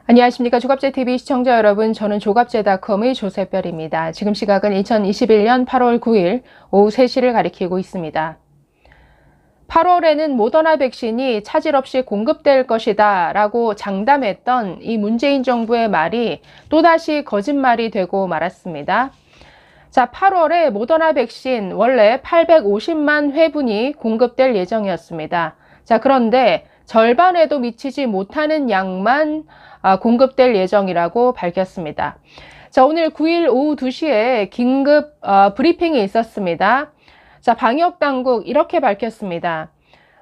안녕하십니까. 조갑제TV 시청자 여러분, 저는 조갑제닷컴의 조세별입니다. 지금 시각은 2021년 8월 9일 오후 3시를 가리키고 있습니다. 8월에는 모더나 백신이 차질 없이 공급될 것이다 라고 장담했던 이 문재인 정부의 말이 또다시 거짓말이 되고 말았습니다. 자, 8월에 모더나 백신 원래 850만 회분이 공급될 예정이었습니다. 자, 그런데 절반에도 미치지 못하는 양만 공급될 예정이라고 밝혔습니다. 자, 오늘 9일 오후 2시에 긴급 브리핑이 있었습니다. 자, 방역당국 이렇게 밝혔습니다.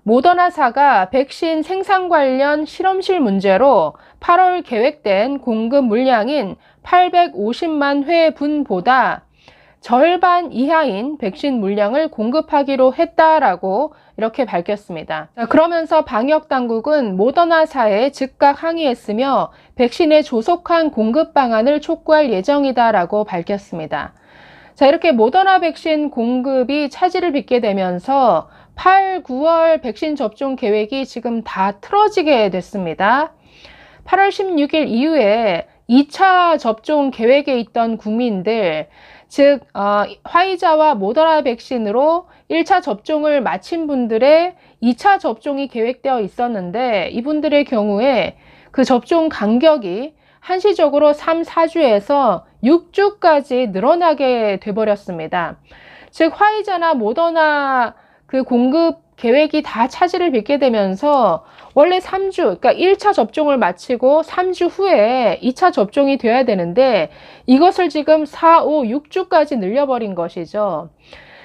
모더나사가 백신 생산 관련 실험실 문제로 8월 계획된 공급 물량인 850만 회분보다 절반 이하인 백신 물량을 공급하기로 했다라고 이렇게 밝혔습니다. 자, 그러면서 방역당국은 모더나사에 즉각 항의했으며 백신의 조속한 공급 방안을 촉구할 예정이다라고 밝혔습니다. 자, 이렇게 모더나 백신 공급이 차질을 빚게 되면서 8, 9월 백신 접종 계획이 지금 다 틀어지게 됐습니다. 8월 16일 이후에 2차 접종 계획에 있던 국민들, 즉 화이자와 모더나 백신으로 1차 접종을 마친 분들의 2차 접종이 계획되어 있었는데 이분들의 경우에 그 접종 간격이 한시적으로 3, 4주에서 6주까지 늘어나게 돼버렸습니다. 즉 화이자나 모더나 그 공급 계획이 다 차질을 빚게 되면서 원래 3주, 그러니까 1차 접종을 마치고 3주 후에 2차 접종이 돼야 되는데 이것을 지금 4, 5, 6주까지 늘려버린 것이죠.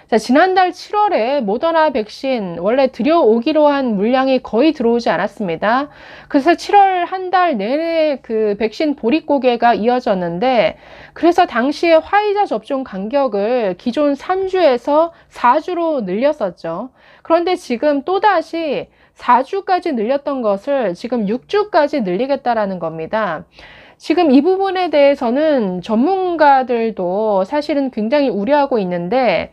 자, 지난달 7월에 모더나 백신 원래 들여오기로 한 물량이 거의 들어오지 않았습니다. 그래서 7월 한 달 내내 그 백신 보릿고개가 이어졌는데 그래서 당시에 화이자 접종 간격을 기존 3주에서 4주로 늘렸었죠. 그런데 지금 또다시 4주까지 늘렸던 것을 지금 6주까지 늘리겠다라는 겁니다. 지금 이 부분에 대해서는 전문가들도 사실은 굉장히 우려하고 있는데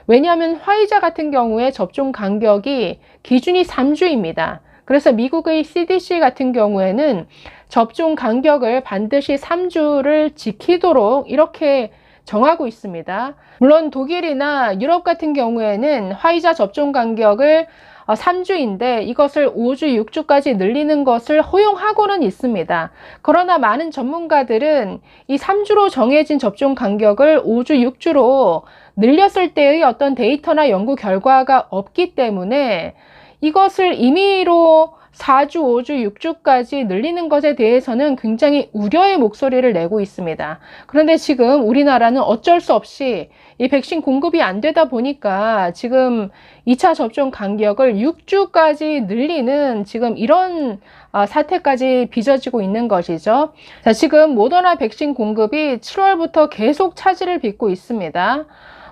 왜냐하면 화이자 같은 경우에 접종 간격이 기준이 3주입니다. 그래서 미국의 CDC 같은 경우에는 접종 간격을 반드시 3주를 지키도록 이렇게 정하고 있습니다. 물론 독일이나 유럽 같은 경우에는 화이자 접종 간격을 3주인데 이것을 5주, 6주까지 늘리는 것을 허용하고는 있습니다. 그러나 많은 전문가들은 이 3주로 정해진 접종 간격을 5주, 6주로 늘렸을 때의 어떤 데이터나 연구 결과가 없기 때문에 이것을 임의로 4주, 5주, 6주까지 늘리는 것에 대해서는 굉장히 우려의 목소리를 내고 있습니다. 그런데 지금 우리나라는 어쩔 수 없이 이 백신 공급이 안 되다 보니까 지금 2차 접종 간격을 6주까지 늘리는 지금 이런 사태까지 빚어지고 있는 것이죠. 자, 지금 모더나 백신 공급이 7월부터 계속 차질을 빚고 있습니다.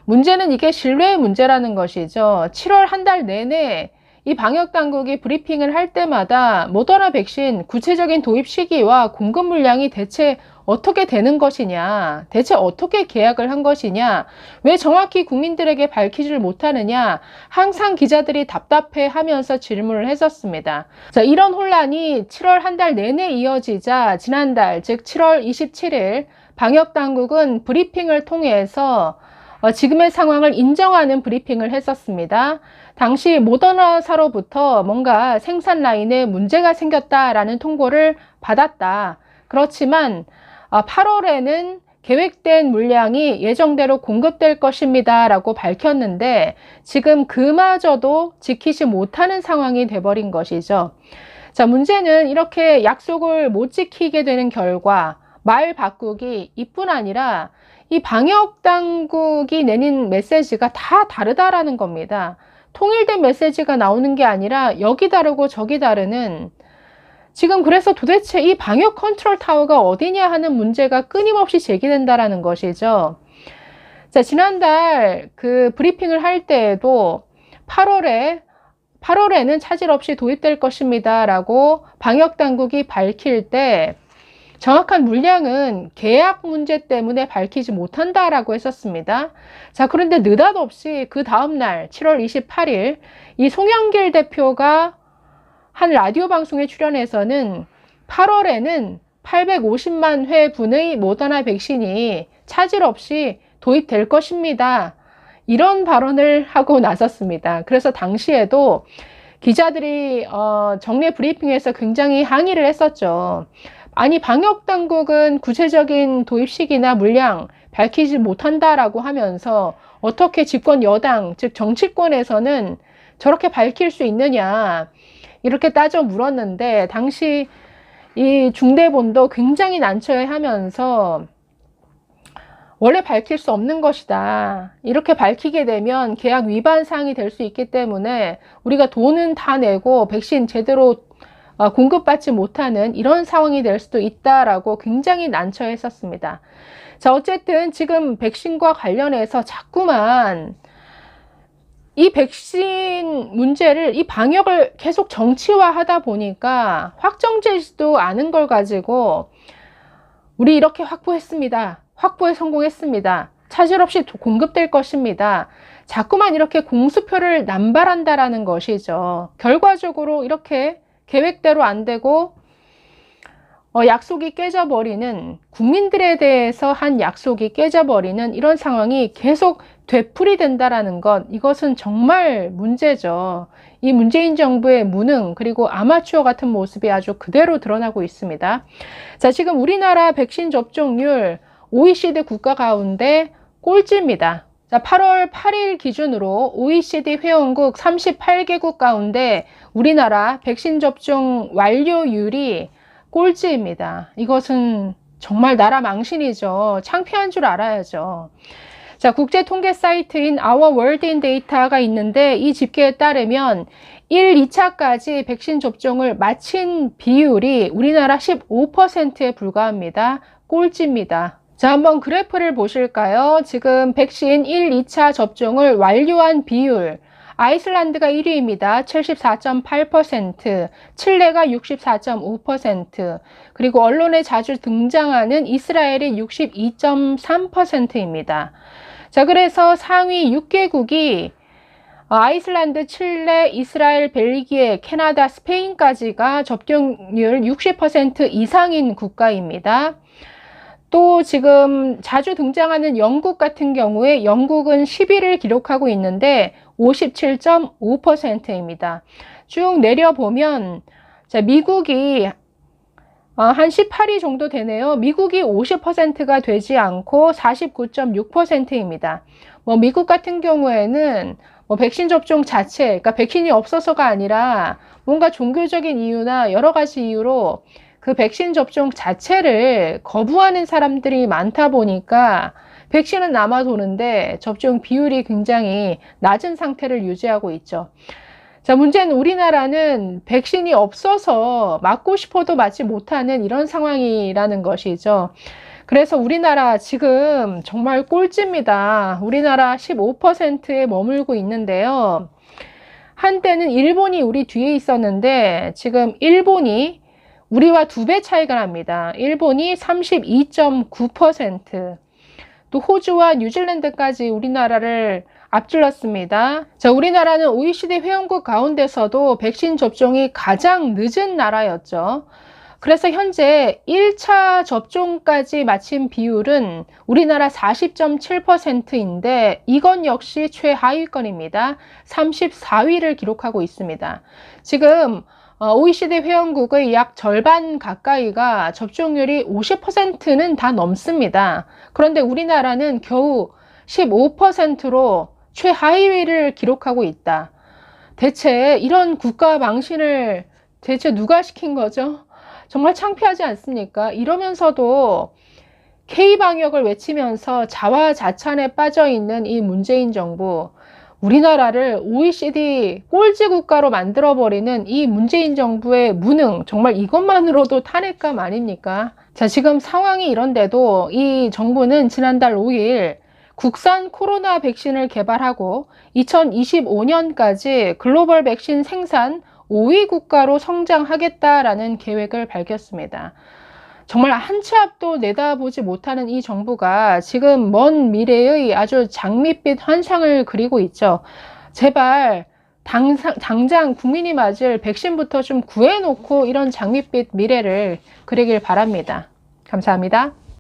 문제는 이게 신뢰의 문제라는 것이죠. 7월 한 달 내내 이 방역당국이 브리핑을 할 때마다 모더나 백신 구체적인 도입 시기와 공급 물량이 대체 어떻게 되는 것이냐, 대체 어떻게 계약을 한 것이냐, 왜 정확히 국민들에게 밝히지를 못하느냐, 항상 기자들이 답답해 하면서 질문을 했었습니다. 자, 이런 혼란이 7월 한 달 내내 이어지자 지난달, 즉 7월 27일 방역당국은 브리핑을 통해서 지금의 상황을 인정하는 브리핑을 했었습니다. 당시 모더나사로부터 뭔가 생산 라인에 문제가 생겼다라는 통보를 받았다. 그렇지만 8월에는 계획된 물량이 예정대로 공급될 것입니다 라고 밝혔는데 지금 그마저도 지키지 못하는 상황이 돼버린 것이죠. 자, 문제는 이렇게 약속을 못 지키게 되는 결과 말 바꾸기 이뿐 아니라 이 방역당국이 내린 메시지가 다 다르다라는 겁니다. 통일된 메시지가 나오는 게 아니라 여기 다르고 저기 다르는 지금 그래서 도대체 이 방역 컨트롤 타워가 어디냐 하는 문제가 끊임없이 제기된다라는 것이죠. 자, 지난달 그 브리핑을 할 때에도 8월에는 차질 없이 도입될 것입니다 라고 방역당국이 밝힐 때 정확한 물량은 계약 문제 때문에 밝히지 못한다라고 했었습니다. 자, 그런데 느닷없이 그 다음날 7월 28일 이 송영길 대표가 한 라디오 방송에 출연해서는 8월에는 850만 회분의 모더나 백신이 차질 없이 도입될 것입니다. 이런 발언을 하고 나섰습니다. 그래서 당시에도 기자들이 정례 브리핑에서 굉장히 항의를 했었죠. 아니, 방역당국은 구체적인 도입 시기나 물량 밝히지 못한다라고 하면서 어떻게 집권 여당, 즉 정치권에서는 저렇게 밝힐 수 있느냐, 이렇게 따져 물었는데, 당시 이 중대본도 굉장히 난처해하면서 원래 밝힐 수 없는 것이다. 이렇게 밝히게 되면 계약 위반 사항이 될 수 있기 때문에 우리가 돈은 다 내고 백신 제대로 공급받지 못하는 이런 상황이 될 수도 있다라고 굉장히 난처했었습니다. 자, 어쨌든 지금 백신과 관련해서 자꾸만 이 백신 문제를, 이 방역을 계속 정치화하다 보니까 확정되지도 않은 걸 가지고 우리 이렇게 확보했습니다. 확보에 성공했습니다. 차질 없이 공급될 것입니다. 자꾸만 이렇게 공수표를 남발한다라는 것이죠. 결과적으로 이렇게 계획대로 안 되고 약속이 깨져버리는, 국민들에 대해서 한 약속이 깨져버리는 이런 상황이 계속 되풀이된다라는 것, 이것은 정말 문제죠. 이 문재인 정부의 무능, 그리고 아마추어 같은 모습이 아주 그대로 드러나고 있습니다. 자, 지금 우리나라 백신 접종률 OECD 국가 가운데 꼴찌입니다. 자, 8월 8일 기준으로 OECD 회원국 38개국 가운데 우리나라 백신 접종 완료율이 꼴찌입니다. 이것은 정말 나라 망신이죠. 창피한 줄 알아야죠. 자, 국제 통계 사이트인 Our World in Data가 있는데, 이 집계에 따르면 1, 2차까지 백신 접종을 마친 비율이 우리나라 15%에 불과합니다. 꼴찌입니다. 자, 한번 그래프를 보실까요? 지금 백신 1, 2차 접종을 완료한 비율, 아이슬란드가 1위입니다. 74.8%, 칠레가 64.5%, 그리고 언론에 자주 등장하는 이스라엘이 62.3%입니다. 자, 그래서 상위 6개국이 아이슬란드, 칠레, 이스라엘, 벨기에, 캐나다, 스페인까지가 접종률 60% 이상인 국가입니다. 또 지금 자주 등장하는 영국 같은 경우에 영국은 10위를 기록하고 있는데 57.5%입니다. 쭉 내려보면, 자, 미국이 한 18위 정도 되네요. 미국이 50%가 되지 않고 49.6%입니다. 미국 같은 경우에는 백신 접종 자체, 그러니까 백신이 없어서가 아니라 뭔가 종교적인 이유나 여러 가지 이유로 그 백신 접종 자체를 거부하는 사람들이 많다 보니까 백신은 남아 도는데 접종 비율이 굉장히 낮은 상태를 유지하고 있죠. 자, 문제는 우리나라는 백신이 없어서 맞고 싶어도 맞지 못하는 이런 상황이라는 것이죠. 그래서 우리나라 지금 정말 꼴찌입니다. 우리나라 15%에 머물고 있는데요. 한때는 일본이 우리 뒤에 있었는데 지금 일본이 우리와 2배 차이가 납니다. 일본이 32.9%, 또 호주와 뉴질랜드까지 우리나라를 앞질렀습니다. 자, 우리나라는 OECD 회원국 가운데서도 백신 접종이 가장 늦은 나라였죠. 그래서 현재 1차 접종까지 마친 비율은 우리나라 40.7%인데 이건 역시 최하위권입니다. 34위를 기록하고 있습니다. 지금 OECD 회원국의 약 절반 가까이가 접종률이 50%는 다 넘습니다. 그런데 우리나라는 겨우 15%로 최하위를 기록하고 있다. 대체 이런 국가 망신을 대체 누가 시킨 거죠? 정말 창피하지 않습니까? 이러면서도 K방역을 외치면서 자화자찬에 빠져있는 이 문재인 정부, 우리나라를 OECD 꼴찌 국가로 만들어버리는 이 문재인 정부의 무능, 정말 이것만으로도 탄핵감 아닙니까? 자, 지금 상황이 이런데도 이 정부는 지난달 5일 국산 코로나 백신을 개발하고 2025년까지 글로벌 백신 생산 5위 국가로 성장하겠다라는 계획을 밝혔습니다. 정말 한 치 앞도 내다보지 못하는 이 정부가 지금 먼 미래의 아주 장밋빛 환상을 그리고 있죠. 제발 당장 국민이 맞을 백신부터 좀 구해놓고 이런 장밋빛 미래를 그리길 바랍니다. 감사합니다.